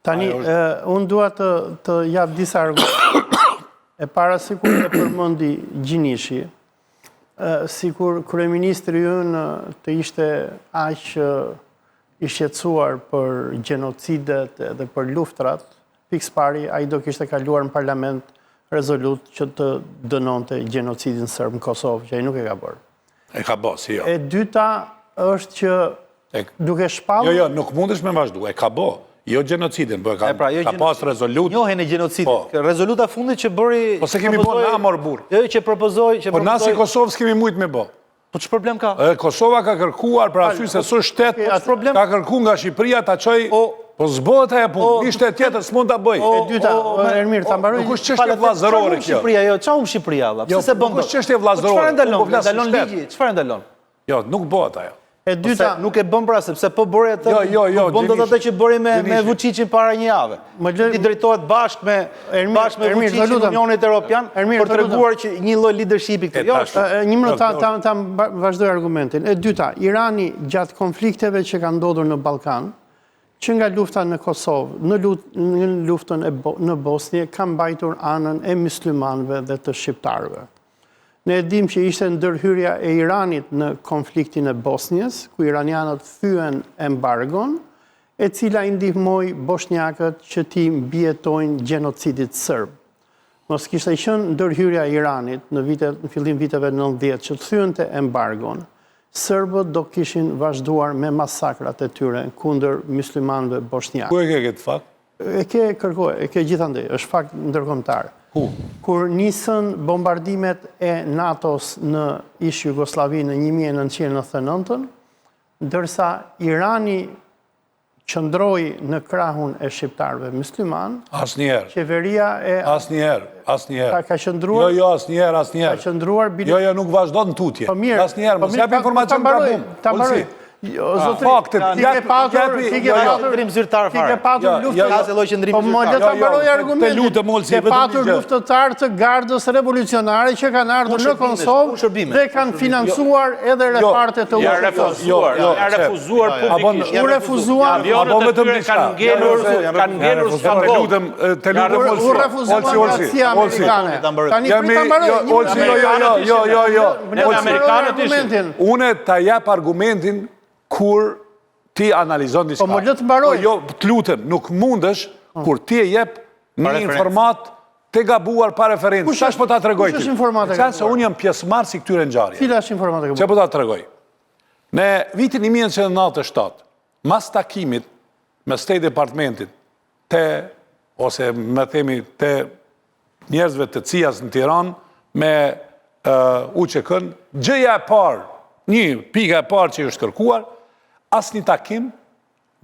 Tani, unë dua të jap disa argumente. E para sikur e përmendi Gjinishi, sikur kryeministri ynë të ishte aq i shqetësuar për gjenocidet dhe për luftrat, pikës pari ai do kishte kaluar në parlament rezolut që të dënonte gjenocidin serb në Kosovë, që ai nuk e ka bërë. E ka bërë, si jo. E dyta është që duke shpallur... Jo, nuk mundesh me vazhdu, e ka bërë. Jo genocidin, po ka pas rezolut. Njohen e genocidit. Rezoluta fundit që bëri... Po se kemi bërë na mor burr. Jo, që propozoi... Po na si Kosovë s'kemi mujt me bërë. Po që problem ka? Kosova ka kërkuar për arsye se s'është shtet, ka kërkuar nga Shqipëria ta çoj. Po s'bëhet ajo punë, ishte tjetër s'mund ta bëj. E dyta, Ermir, ta mbaroj. Nuk është çështje vllazërore kjo. Shqipëria, jo, çfarë humb Shqipëria valla? Pse se bën? Nuk është çështje vllazërore. Çfarë ndalon? Ndalon ligji, çfarë ndalon? Jo, nuk bëhet ajo. E dyta, nuk e bën pra sepse po bëri atë. Jo, bën dot atë që bëri me Vučićin para një jave. Ti drejtohet bashkë me Vučićin në Unionin Evropian për treguar që një lloj leadershipi këtu. Jo, një minutë ta vazhdoj argumentin. E dyta, Irani gjatë konflikteve që kanë ndodhur në Ballkan, që nga lufta në Kosovë, në luftën në Bosnjë, ka mbajtur anën e myslimanëve dhe të shqiptarëve. Ne e dim që ishte ndërhyrja e Iranit në konfliktin e Bosnjës, ku iranianët thyen embargon, e cila i ndihmoi bosnjakët që ti mbjetojnë genocidit serb. Mos kishte qenë ndërhyrja e Iranit në fillim viteve 90 që thyente embargon, serbët do kishin vazhduar me masakrat e tyre kundër myslimanëve bosnjakë. Ku e ke këtë fakt? E ke gjithandej, është fakt ndërkombëtar. Kur nisën bombardimet e NATO-s në ish Jugosllavi në 1999, ndërsa Irani qëndroi në krahun e shqiptarëve musliman, asnjëherë. Qeveria e asnjëherë. Ka qëndruar. Jo, asnjëherë. Ka qëndruar Jo, nuk vazhdon tutje. Asnjëherë, mos jap informacion pa bum. Ta mbaroj. Faktet, ti ke patur qëndrim zyrtar fare. Ti ke patur luftë. Po më le ta mbaroj argumentin. Ke patur luftëtar të gardës revolucionare që kanë ardhur në Kosovë dhe kanë financuar edhe repartet të luftës. Janë refuzuar publikisht. U refuzuan. Apo vetëm kanë ngelur lutem te lutem u refuzuan si amerikane. Tani prit ta mbaroj. Jo. Amerikanët unë ta jap argumentin kur ti analizon diçka. Po më le të mbaroj. Jo, të lutem, nuk mundesh kur ti e jep një informat të gabuar pa referencë. Çfarë po ta tregoj ti? Kush është informata? Se unë jam pjesëmarrës i këtyre ngjarjeve. Cila është informata? Çfarë po ta tregoj? Në vitin 1997, mas takimit me State Departmentin ose me themi te njerëzve të CIA-s në Tiranë me UÇK-n, gjëja e parë, një pika e parë që është kërkuar, asnjë takim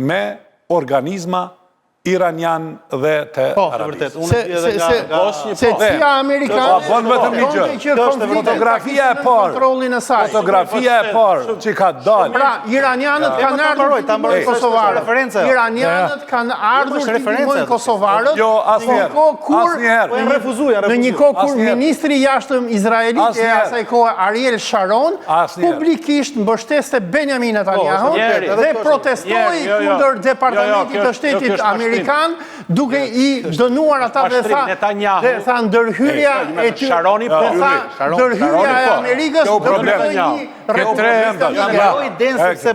me organizma iranian dhe të arabisë. Se CIA amerikane bën vetëm një gjë. Fotografia e parë që ka dalë. Pra, iranianët kanë ardhur të ndihmojnë kosovarët. Iranianët kanë ardhur të ndihmojnë kosovarët. Jo, asnjëherë. Në një kohë kur ministri i jashtëm izraelit e asaj kohe Ariel Sharon publikisht mbështeste Benjamin Netanyahu dhe protestoi kundër departamentit të shtetit amerikan, duke i dënuar ata dhe tha ndërhyrja e Amerikës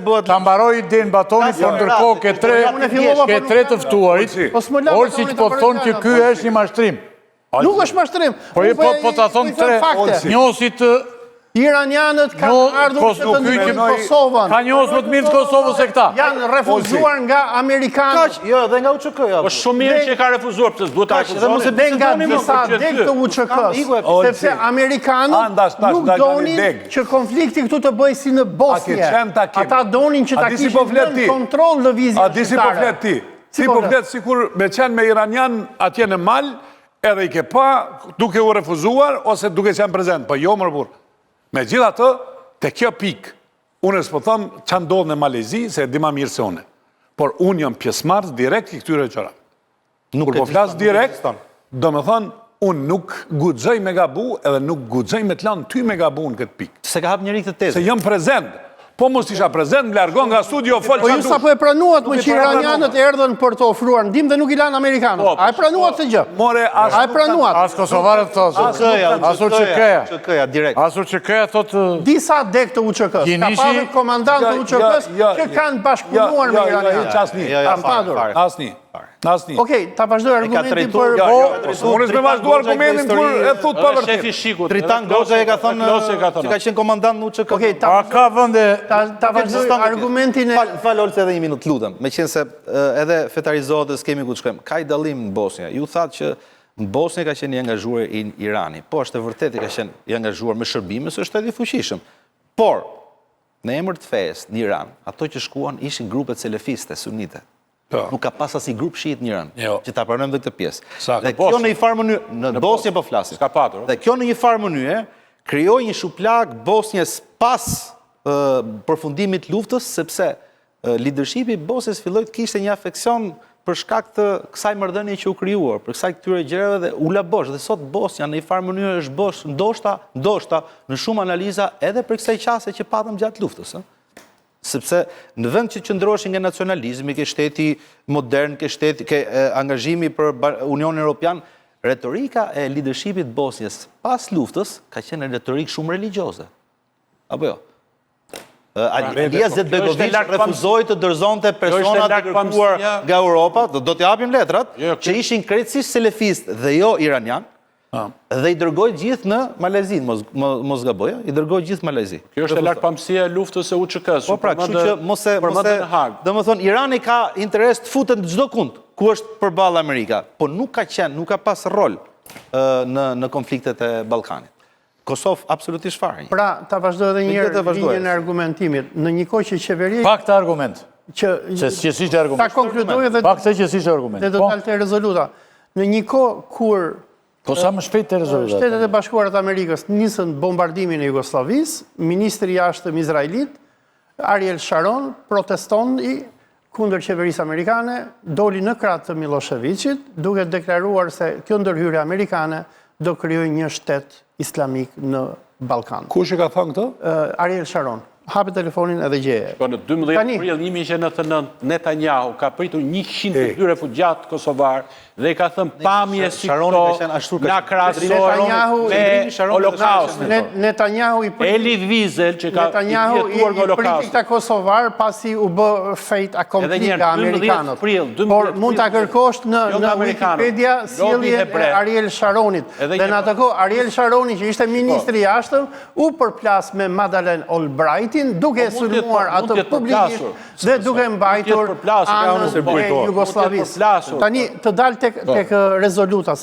do ta mbaroj idenë Batoni, por ndërkohë ke tre të ftuarit, Olsi që po thonë që ky është një mashtrim. Nuk është mashtrim. Po ta thonë tre, njohësit iranianët kanë ardhur që të ndihmojnë Kosovën. Ka njohës më të mirë të Kosovës se këta. Janë refuzuar nga amerikanët. Jo, dhe nga UÇK-ja. Po shumë mirë që ka refuzuar, pse duhet ta refuzoni. Dhe nga disa deg të UÇK-s, sepse amerikanët nuk donin që konflikti këtu të bëjë si në Bosnjë. Ata donin që ta kishin në kontroll lëvizjen shqiptare. A di si po flet ti? Si po flet sikur me qenë me iranian atje në mal, edhe i ke pa duke u refuzuar ose duke qenë prezent. Po jo më burr. Me gjitha të, të kjo pik, unë s'po thëmë që ndodhë në Malezi, se e di ma mirë se une. Por unë jam pjesëmarrës direkt i këtyre qëra. Kur po flasë direkt, do me thënë, unë nuk guxoj me gabu, edhe nuk guxoj me të lanë ty me gabu në këtë pik. Se ka hap njëri këtë tezë. Se jam prezent, Po mos isha prezent, më largon nga studio, folë Po ju sa po e pranuat më që iranianët erdhen për të ofruar ndim dhe nuk i lanë amerikanët. A e pranuat të gjë? More, A e pranuat? As kosovarët thotë. Asur QK-ja direkt. Asur QK-ja thotë. Disa dek të UÇK-s. Ka pasur komandant të UÇK-s që kanë bashkëpunuar me iranianët. Asni. Okej, ta vazhdoj argumentin për... Unë s'me vazhdu argumentin kur e thut për vërtet. Shefi Shikut. Tritan Goxha e ka thënë që ka qenë komandant në UÇK. Okej, A ka vënde... ta vazhdoj argumentin e... Falë Olce edhe një minutë, lutem. Me qenë se edhe fetarizohet dhe s'kemi ku të shkojmë. Ka i dallim në Bosnja. Ju thatë që në Bosnja ka qenë i angazhuar i Irani. Po, është e vërtet i ka qenë i angazhuar me shërbime, së është edhe i fuqishëm. Por, në emër të fesë në Iran, ato që shkuan ishin grupet selefiste, sunite. Nuk ka pas asnjë grup shiit në Iran, që ta pranojmë dhe këtë pjesë. Dhe kjo në një farë mënyrë, në Bosnjë po flasim. Ka patur. Dhe kjo në një farë mënyrë krijoi një shuplag Bosnjës pas përfundimit luftës, sepse leadershipi i Bosnjës filloi të kishte një afeksion për shkak të kësaj marrëdhënie që u krijuar, për kësaj këtyre gjërave dhe u la bosh. Dhe sot Bosnja në një farë mënyrë është bosh, ndoshta në shumë analiza edhe për kësaj qase që patëm gjatë luftës, sepse në vend që qëndroheshin nga nacionalizmi, ke shteti modern, ke angazhimi për Unionin Evropian, retorika e leadershipit Bosnjës pas luftës ka qenë retorikë shumë religjioze. Apo jo? Alija Izetbegović refuzoi të dorëzonte persona të kërkuar nga Europa, do t'i japim letrat, që ishin krejtësisht selefist dhe jo iranian, dhe i dërgoj gjithë në Malezi, mos gaboj, i dërgoj gjithë Malezi. Kjo është e lartëpamësia e luftës e UÇK-s. Po pra, kështu që mose, dhe më thonë, Irani ka interes të futën në çdo kund, ku është përballë Amerika, po nuk ka pas rol në konfliktet e Ballkanit. Kosovë absolutisht fare. Pra, ta vazhdoj edhe një herë linjën e argumentimit. Në një kohë që qeveria... Pak të argument. Që s'ishte argument. Ta konkludoj edhe... Pak të që s'ishte argument. Dhe do dalë të rezoluta. Në një kohë kur... Po sa më shpejt të rezoluta. Shtetet e Bashkuara të Amerikës nisën bombardimin e Jugosllavisë, ministri i jashtëm izraelit, Ariel Sharon, proteston kundër qeverisë amerikane, doli në krah të Miloševićit, duke deklaruar se kjo ndërhyrje amerikane do krijojë një shtet islamik në Ballkan. Kush e ka thënë këtë? Ariel Sharon. Hape telefonin edhe gjeje. Po në 12 prill 1999, Netanyahu ka pritur 100 refugjat kosovar dhe ka thënë pamje si këto na krahasohen me Holokaustin. Netanyahu i Elie Wiesel që ka jetuar në Holokaust. Netanyahu i kosovar pasi u bë fejt accompli nga amerikanët. Por mund ta kërkosh në Wikipedia sjelljen e Ariel Sharonit. Dhe në atë kohë Ariel Sharoni që ishte ministri i jashtëm u përplas me Madeleine Albright duke sulmuar atë publikisht dhe duke mbajtur anën e Jugosllavisë. Tani të dalë tek rezoluta.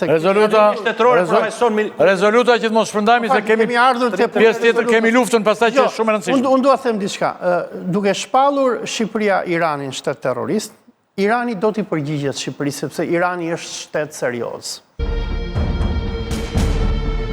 Rezoluta që të mos shpërndajmë se kemi ardhur te pjesë tjetër, kemi luftën pastaj që është shumë e rëndësishme. Unë dua të them diçka. Duke shpallur Shqipëria Iranin shtet terrorist, Irani do t'i përgjigjet Shqipërisë sepse Irani është shtet serioz.